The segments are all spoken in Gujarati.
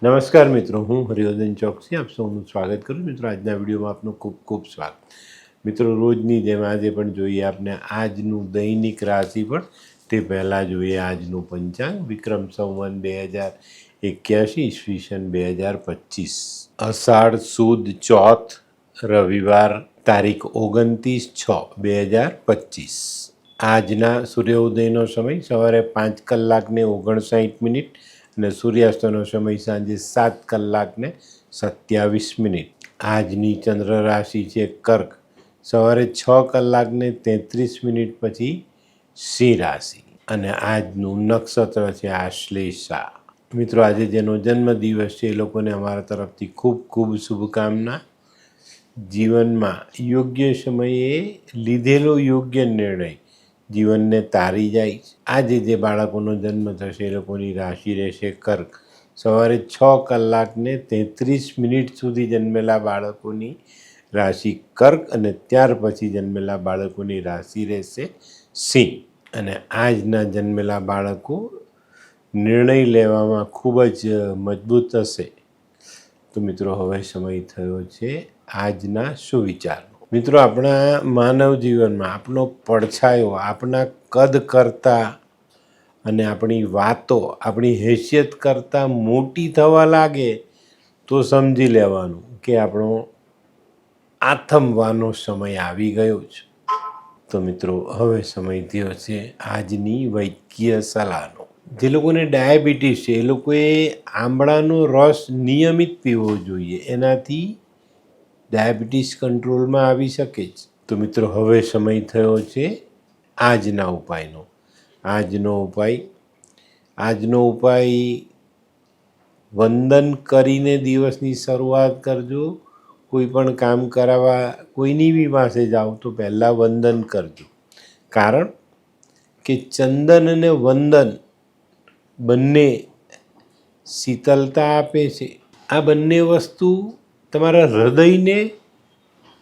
નમસ્કાર મિત્રો, હું હરિવર્ધન ચોકસી આપ સૌનું સ્વાગત કરું મિત્રો. આજના વિડીયોમાં આપનું ખૂબ ખૂબ સ્વાગત. મિત્રો, રોજની જેમ આજે પણ જોઈએ આપણે આજનું દૈનિક રાશિફળ. તે પહેલાં જોઈએ આજનું પંચાંગ. વિક્રમ સંવત 2081 ઈસવીસન 2025 અષાઢ સુદ ચોથ રવિવાર તારીખ 29/6/2025. આજના સૂર્યોદયનો સમય સવારે 5:59 અને સૂર્યાસ્તનો સમય સાંજે 7:27. આજની ચંદ્ર રાશિ છે કર્ક. સવારે 6:33 પછી સિંહ રાશિ. અને આજનું નક્ષત્ર છે આશ્લેષા. મિત્રો, આજે જેનો જન્મદિવસ છે એ લોકોને અમારા તરફથી ખૂબ ખૂબ શુભકામના. જીવનમાં યોગ્ય સમયે લીધેલો યોગ્ય નિર્ણય જીવનને તારી જાય. આજે જે બાળકોનો જન્મ થશે એ લોકોની રાશિ રહેશે કર્ક. સવારે 6:33 સુધી જન્મેલા બાળકોની રાશિ કર્ક અને ત્યાર પછી જન્મેલા બાળકોની રાશિ રહેશે સિંહ. અને આજના જન્મેલા બાળકો નિર્ણય લેવામાં ખૂબ જ મજબૂત હશે. તો મિત્રો, હવે સમય થયો છે આજના સુવિચારનો. મિત્રો, આપણા માનવ જીવનમાં આપણો પડછાયો આપણા કદ કરતાં અને આપણી વાતો આપણી હેસિયત કરતાં મોટી થવા લાગે તો સમજી લેવાનું કે આપણો આથમવાનો સમય આવી ગયો છે. તો મિત્રો, હવે સમય થયો છે આજની વૈદ્ય સલાહનો. જે લોકોને ડાયાબિટીસ છે એ લોકોએ આંબળાનો રસ નિયમિત પીવો જોઈએ. એનાથી ડાયાબિટીસ કંટ્રોલમાં આવી શકે છે. તો મિત્રો, હવે સમય થયો છે આજના ઉપાયનો. આજનો ઉપાય વંદન કરીને દિવસની શરૂઆત કરજો. કોઈ પણ કામ કરાવવા કોઈની બી પાસે જાઓ તો પહેલાં વંદન કરજો. કારણ કે ચંદન અને વંદન બંને શીતલતા આપે છે. આ બંને વસ્તુ તમારા હૃદયને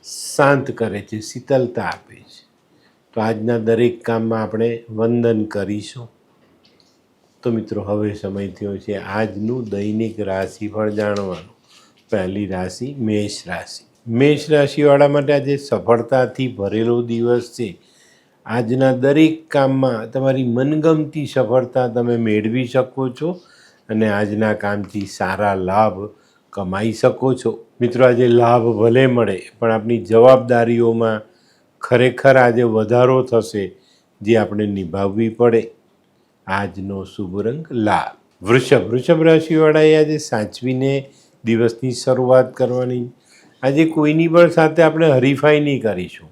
શાંત કરે છે, શીતલતા આપે છે. તો આજના દરેક કામમાં આપણે વંદન કરીશું. તો મિત્રો, હવે સમય થયો છે આજનું દૈનિક રાશિફળ જાણવાનું. પહેલી રાશિ મેષ રાશિ. મેષ રાશિવાળા માટે આજે સફળતાથી ભરેલો દિવસ છે. આજના દરેક કામમાં તમારી મનગમતી સફળતા તમે મેળવી શકો છો અને આજના કામથી સારા લાભ કમાઈ શકો છો. મિત્રો, આજે લાભ ભલે મળે પણ આપણી જવાબદારીઓમાં ખરેખર આજે વધારો થશે જે આપણે નિભાવવી પડે. આજનો શુભ રંગ લાલ. વૃષભ રાશિવાળાએ આજે સાચવીને દિવસની શરૂઆત કરવાની. આજે કોઈની પણ સાથે આપણે હરીફાઈ નહીં કરીશું.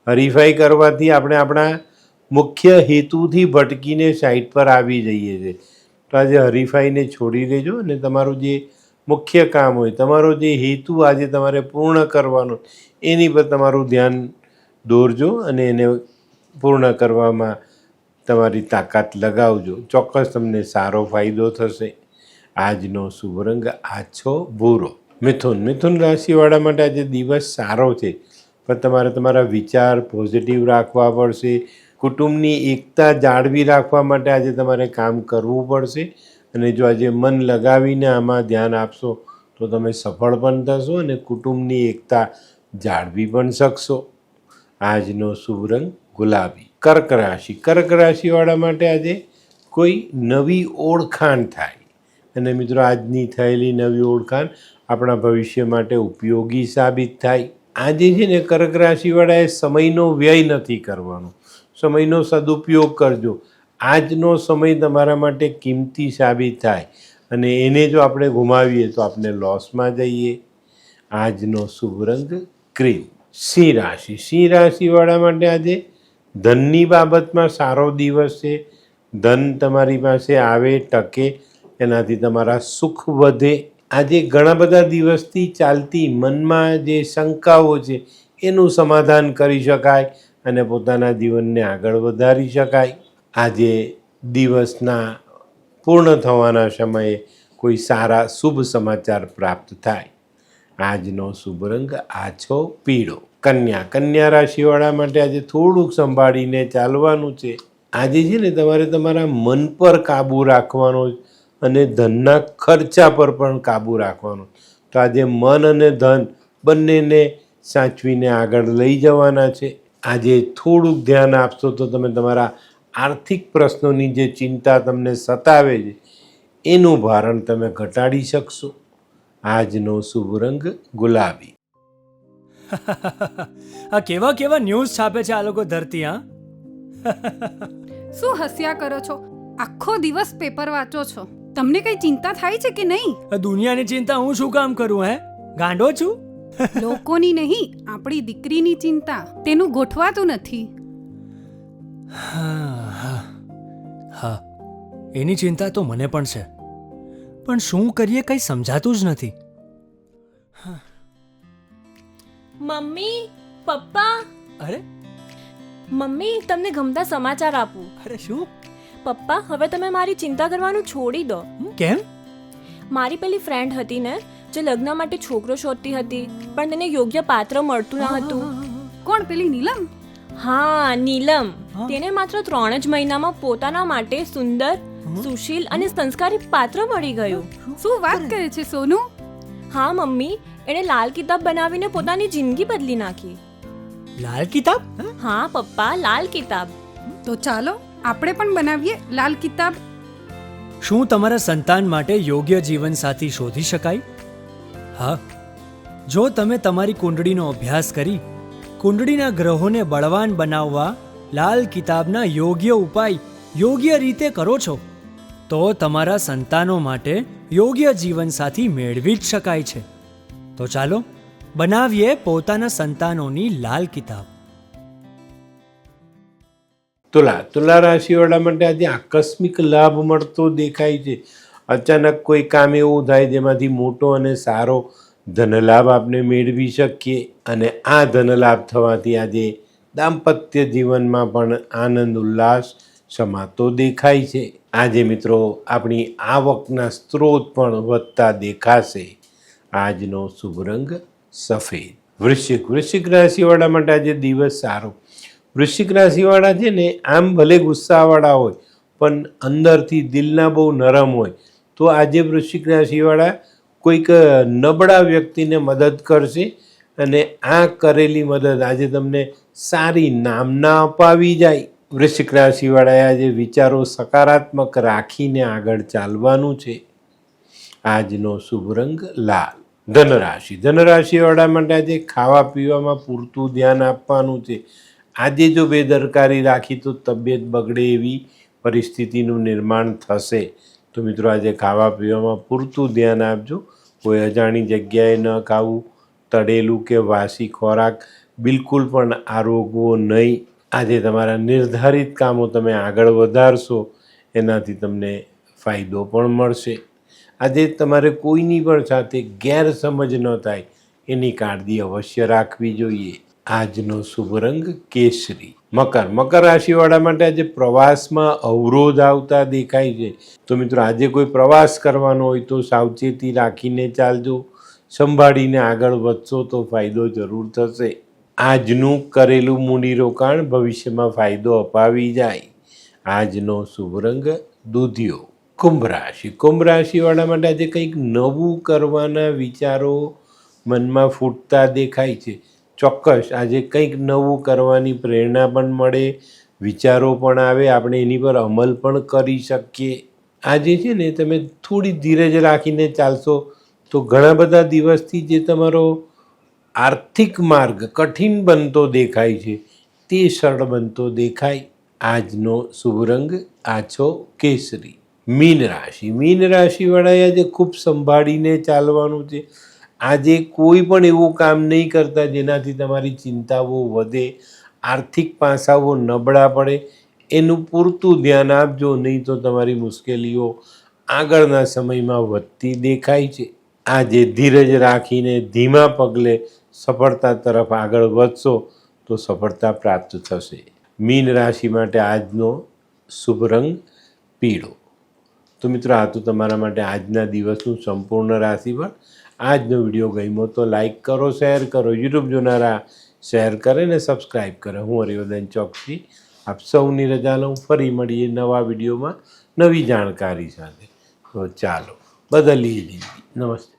હરીફાઈ કરવાથી આપણે આપણા મુખ્ય હેતુથી ભટકીને સાઈડ પર આવી જઈએ છીએ. તો આજે હરીફાઈને છોડી દેજો અને તમારું જે મુખ્ય કામ હોય, તમારો જે હેતુ આજે તમારે પૂર્ણ કરવાનો એની પર તમારું ધ્યાન દોરજો અને એને પૂર્ણ કરવામાં તમારી તાકાત લગાવજો. ચોક્કસ તમને સારો ફાયદો થશે. આજનો શુભ રંગ આછો ભૂરો. મિથુન રાશિવાળા માટે આજે દિવસ સારો છે પણ તમારે તમારા વિચાર પોઝિટિવ રાખવા પડશે. કુટુંબની એકતા જાળવી રાખવા માટે આજે તમારે કામ કરવું પડશે અને જો આજે મન લગાવીને આમાં ધ્યાન આપશો તો તમે સફળ પણ થશો અને કુટુંબની એકતા જાળવી પણ શકશો. આજનો શુભ રંગ ગુલાબી. કર્ક રાશિવાળા માટે આજે કોઈ નવી ઓળખાણ થાય અને મિત્રો, આજની થયેલી નવી ઓળખાણ આપણા ભવિષ્ય માટે ઉપયોગી સાબિત થાય. આજે છે ને કર્ક રાશિવાળાએ સમયનો વ્યય નથી કરવાનો, સમયનો સદુપયોગ કરજો. આજનો સમય તમારા માટે કિંમતી સાબિત થાય અને એને જો આપણે ગુમાવીએ તો આપણે લોસમાં જઈએ. આજનો શુભ રંગ ક્રીમ. સિંહ રાશિવાળા માટે આજે ધનની બાબતમાં સારો દિવસ છે. ધન તમારી પાસે આવે, ટકે, એનાથી તમારા સુખ વધે. આજે ઘણા બધા દિવસથી ચાલતી મનમાં જે શંકાઓ છે એનું સમાધાન કરી શકાય અને પોતાના જીવનને આગળ વધારી શકાય. આજે દિવસના પૂર્ણ થવાના સમયે કોઈ સારા શુભ સમાચાર પ્રાપ્ત થાય. આજનો શુભ રંગ આછો પીળો. કન્યા રાશિવાળા માટે આજે થોડુંક સંભાળીને ચાલવાનું છે. આજે છે ને તમારે તમારા મન પર કાબૂ રાખવાનો અને ધનના ખર્ચા પર પણ કાબૂ રાખવાનો. તો આજે મન અને ધન બંનેને સાચવીને આગળ લઈ જવાના છે. આજે થોડુંક ધ્યાન આપશો તો તમે તમારા આર્થિક પ્રશ્નોની જે ચિંતા તમને સતાવે છે એનું ભારણ તમે ઘટાડી શકશો. આજનો શુભ રંગ ગુલાબી. આ કેવા કેવા ન્યૂઝ છાપે છે આ લોકો ધરતી. હા, શું હસ્યા કરો છો? આખો દિવસ પેપર વાંચો છો, તમને કઈ ચિંતા થાય છે કે નહીં? આ દુનિયાની ચિંતા હું શું કામ કરું? ગાંડો છું? લોકોની નહીં, આપણી દીકરીની ચિંતા. તેનું ગોઠવાતું નથી. હા, એની ચિંતા તો મને પણ છે, પણ શું કરીએ કંઈ સમજાતું જ નથી. મમ્મી, પપ્પા. અરે મમ્મી, તમને ગમતા સમાચાર આપું. અરે શું? પપ્પા, હવે તમે મારી ચિંતા કરવાનું છોડી દો. કેમ? મારી પેલી ફ્રેન્ડ હતી ને, જે લગ્ન માટે છોકરો શોધતી હતી, પણ તેને યોગ્ય પાત્ર મળતું ન હતું. કોણ, પેલી નીલમ? હા, નીલમ. તેને માત્ર 3 જ મહિનામાં પોતાના માટે સુંદર, સુશીલ અને સંસ્કારી પાત્ર મળી ગયું. શું વાત કરે છે સોનુ? હા મમ્મી, એણે લાલ કિતાબ બનાવીને પોતાની જિંદગી બદલી નાખી. લાલ કિતાબ? હા પપ્પા, લાલ કિતાબ. તો ચાલો આપણે પણ બનાવીએ લાલ કિતાબ. શું તમારા સંતાન માટે યોગ્ય જીવનસાથી શોધી શકાય? હા, જો તમે તમારી કુંડળીનો અભ્યાસ કરી કુંડળીના ગ્રહોને બળવાન બનાવવા લાલ કિતાબના યોગ્ય ઉપાય યોગ્ય રીતે કરો છો તો તમારા સંતાનો માટે યોગ્ય જીવનસાથી મેળવી જ શકાય છે. તો ચાલો બનાવીએ પોતાના સંતાનોની લાલ કિતાબ. તુલા રાશિવાળા માટે આજે આકસ્મિક લાભ મળતો દેખાય છે. અચાનક કોઈ કામ એવું થાય જેમાંથી મોટો અને સારો ધનલાભ આપણે મેળવી શકીએ, અને આ ધનલાભ થવાથી આજે દાંપત્ય જીવનમાં પણ આનંદ ઉલ્લાસ સમાતો દેખાય છે. આજે મિત્રો આપણી આવકના સ્ત્રોત પણ વધતા દેખાશે. આજનો શુભ રંગ સફેદ. વૃશ્ચિક રાશિવાળા માટે આજે દિવસ સારો. વૃશ્ચિક રાશિવાળા છે ને, આમ ભલે ગુસ્સાવાળા હોય પણ અંદરથી દિલના બહુ નરમ હોય, તો આજે વૃશ્ચિક રાશિવાળા કોઈક નબળા વ્યક્તિને મદદ કરશે, અને આ કરેલી મદદ આજે તમને સારી નામના અપાવી જાય. વૃશ્ચિક રાશિવાળાએ આજે વિચારો સકારાત્મક રાખીને આગળ ચાલવાનું છે. આજનો શુભ રંગ લાલ. ધનરાશિવાળા માટે આજે ખાવા પીવામાં પૂરતું ધ્યાન આપવાનું છે. આજે જો બેદરકારી રાખી તો તબિયત બગડે એવી પરિસ્થિતિનું નિર્માણ થશે. તો મિત્રો આજે ખાવા પીવામાં પૂરતું ધ્યાન આપજો. કોઈ અજાણી જગ્યાએ ન ખાવું, તળેલું કે વાસી ખોરાક બિલકુલ પણ આરોગવો નહીં. આજે તમારા નિર્ધારિત કામો તમે આગળ વધારશો, એનાથી તમને ફાયદો પણ મળશે. આજે તમારે કોઈની પણ સાથે ગેરસમજ ન થાય એની કાળજી અવશ્ય રાખવી જોઈએ. આજનો શુભ રંગ કેસરી. મકર રાશિવાળા માટે આજે પ્રવાસમાં અવરોધ આવતા દેખાય છે. તો મિત્રો આજે કોઈ પ્રવાસ કરવાનો હોય તો સાવચેતી રાખીને ચાલજો. સંભાળીને આગળ વધશો તો ફાયદો જરૂર થશે. આજનું કરેલું મૂડીરોકાણ ભવિષ્યમાં ફાયદો અપાવી જાય. આજનો શુભ રંગ દૂધિયો. કુંભ રાશિવાળા માટે આજે કંઈક નવું કરવાના વિચારો મનમાં ફૂટતા દેખાય છે. ચોક્કસ આજે કંઈક નવું કરવાની પ્રેરણા પણ મળે, વિચારો પણ આવે, આપણે એની પર અમલ પણ કરી શકીએ. આજે છે ને તમે થોડી ધીરજ રાખીને ચાલશો તો ઘણા બધા દિવસથી જે તમારો આર્થિક માર્ગ કઠિન બનતો દેખાય છે તે સરળ બનતો દેખાય. આજનો શુભ રંગ આછો કેસરી. મીન રાશિવાળાએ આજે ખૂબ સંભાળીને ચાલવાનું છે. આજે કોઈ પણ એવું કામ નહીં કરતા જેનાથી તમારી ચિંતાઓ વધે, આર્થિક પાસાઓ નબળા પડે. એનું પૂરતું ધ્યાન આપજો, નહીં તો તમારી મુશ્કેલીઓ આગળના સમયમાં વધતી દેખાય છે. આજે ધીરજ રાખીને ધીમા પગલે સફળતા તરફ આગળ વધશો તો સફળતા પ્રાપ્ત થશે. મીન રાશિ માટે આજનો શુભ રંગ પીળો. તો મિત્રો, આ તો તમારા માટે આજના દિવસનું સંપૂર્ણ રાશિફળ. આજનો વિડીયો ગમ્યો તો લાઈક કરો, શેર કરો. યુટ્યુબ જોનારા શેર કરે ને સબસ્ક્રાઈબ કરે. હું હરિવર્ધન ચોકસી આપ સૌની રજા લઉં. ફરી મળીએ નવા વિડીયોમાં નવી જાણકારી સાથે. તો ચાલો બદલીએ જિંદગી. નમસ્તે.